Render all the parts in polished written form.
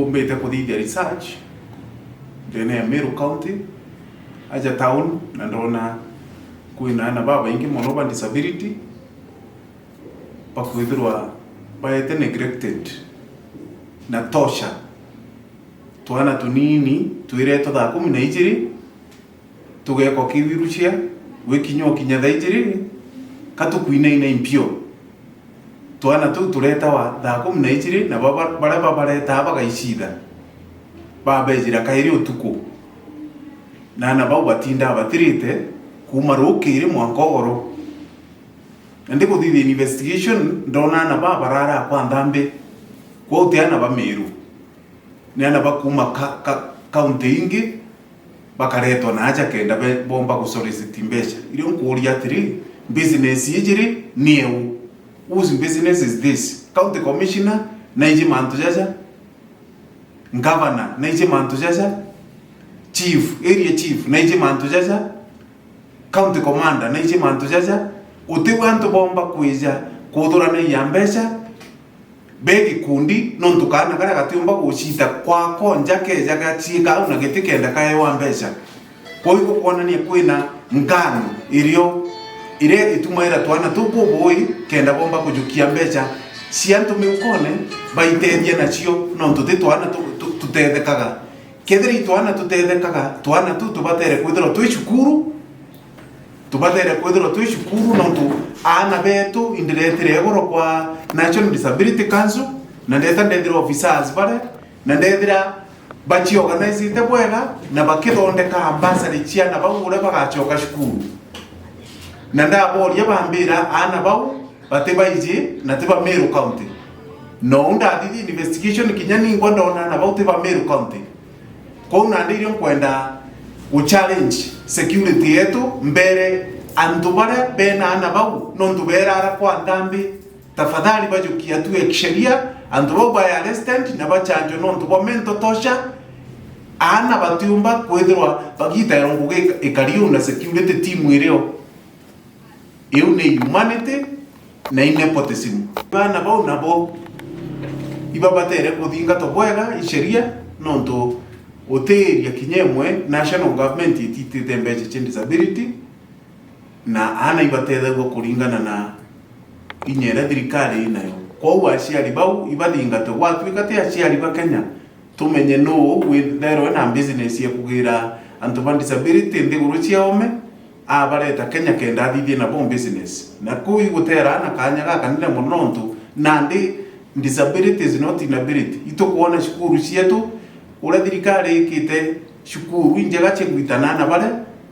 Mbete kuthithia research ndene ya Meru County aja town na ndona kwina na baba ingi mono ba disability pakwithirwa baete neglected na tosha twana tunini twireto thaa 12 tugeko kiwirucia wikinyo kinya thaa 2 katukwine impio twana tu tureta wa thaa 12 na bara bareta bagaicitha babejira kairi utuku na bau batinda batirite kuma rukire mwankogoro ndi kuthithia investigation ndona na barara kwa ndambe kwa utiana ba Meru niana bakuma county ingi bakaretwa na aja kenda bomba kusolicit mbeca irio nkuria atiri business yijiri nieu whose business is this? County Commissioner, naiji mantu jaja, Governor, naiji mantu jaja, Chief, Area Chief, naiji mantu jaja, County Commander, naiji mantu jaja, utiwe antu bomba kuija, kudura na yambesha, begi kundi, nontukana kara katiumba kushita kwa konja keja kachika una getikenda kaya wambesha. Kwa hivyo kuona ni kwina ngano irio ire itumaira twana tuboboi kenda bomba kujukia mbeca ciantu miukone baitethia nacio no tutitwana tutethekaga kethiri twana tutethekaga twana tubatere kwithira twicukuru no tu ana betu indiretire goro kwa National Disability Council na ndethira officers bare na ndethira bachi organize te bwega na bakithondeka ambassador ciana bagure bagachoka cukuru na ndaboria bambira ana bau batebaije na teba Meru County no ndathithia investigation kinyani ngondona na bau teba Meru County kwa na ndirio kwenda challenge security yetu mbere andu bare bena ana bau no ndubera ara kwa ndambi tafadhali bajukia tu kisheria andu bau by arrested na bachanjo no ndubo mento tosha ana batiumba kwithirwa bagita yaronguge ikariu na security team irio eu ne humanity na nepotism bana bau nabo ibabatere kuthinga to bwega isheria nonto oteria kinyemwe national government itite mbeche cha disability na ana ibatethe go kuringana na inyera thirikari inayo kwa uaciari bau ibathinga to gwatuika te aciari ba Kenya tumenye no with their na business ya kugira antu ba disability ndiguru ciaome abareta Kenya kenda athithie na bomb business na kui gutera na kanya gaka nile monontu nandi disability is not inability itukuona shukuru cietu ura thirikari ikite shukuru injega chegwitana na bare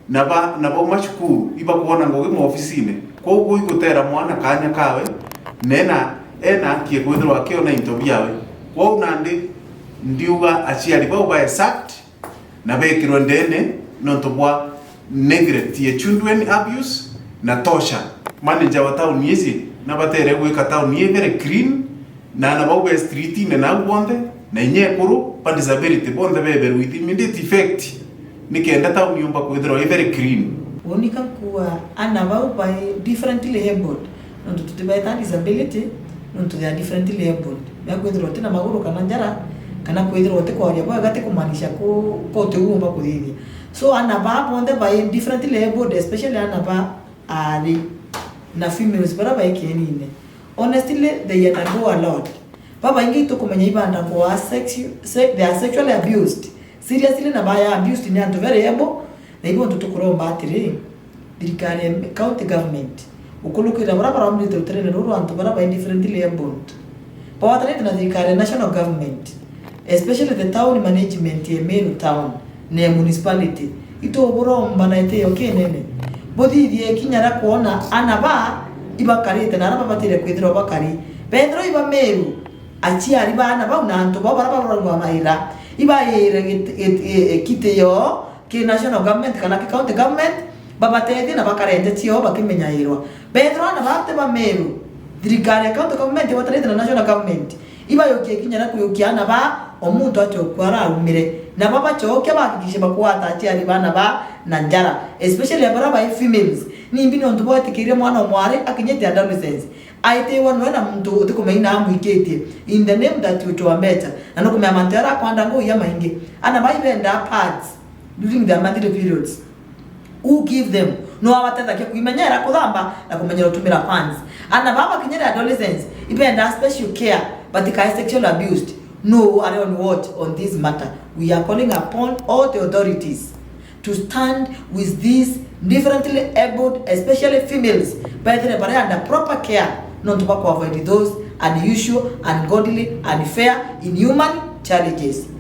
na bo mashukuru iba kuona ngogi mu ofisine kwa kui gutera mwana kanya kawe nena ena kiegwithirwa akiona into biawe kwa nandi ndiuga aciari bau ba exact na bekirwo ndene nonto bwa neglect ya children abuse na tosha manager wa town yezi na batere gwika town ye very clean na bawe street na bonde na nyekuru pa disability bonde bebe with immediate effect nikenda town yumba kwithira very clean wonika kuwa ana by differently abled no tutibeta disability no to they are differently abled ya kwithira tena maguru kana njara kana kwithira wote kwa yabo agate kumanisha ko te umba kuthithia so anaba bonde by differently abled especially anaba ali na females bara by kenine honestly they undergo a lot baba ingi to kumenya ibanda kwa they are sexually abused seriously na baya abused ni antu very able na ibo tutukuromba atiri dirikane county government ukulukira bara mli tutere no antu bara by differently abled pawatane na dirikane national government especially the town management ya Meru town ne municipality ito buromba na ite okay nene bodi die kinyara kuona anaba ibakarite na araba batire kwithira bakari Pedro iba Meru aciari bana ba unanto ba bara ngwa maira iba yere kiteyo ki national government kana ki county government babatete na bakarete tio bakimenya irwa Pedro na bate ba Meru dirikare county government watarete na national government iba yokie kinyara kuyokia na ba omuntu achokwara umire na baba choke bakikishe bakwata aciari bana ba na njara especially abara ba females nimbi no ntubo atikirie mwana omware akinyete adolescence aite wano na mtu utikumeina amwiketie in the name that you to better and no kumamantera kwanda ngo ya maingi ana baibenda pads during their monthly periods who give them no abatata ke kuimenyera kuthamba na kumenyera utumira funds ana baba kinyera adolescence ibenda special care but the sexual abused no are on watch on this matter. We are calling upon all the authorities to stand with these differently abled, especially females, by the way, under proper care, not to avoid those unusual, ungodly, unfair, inhuman challenges.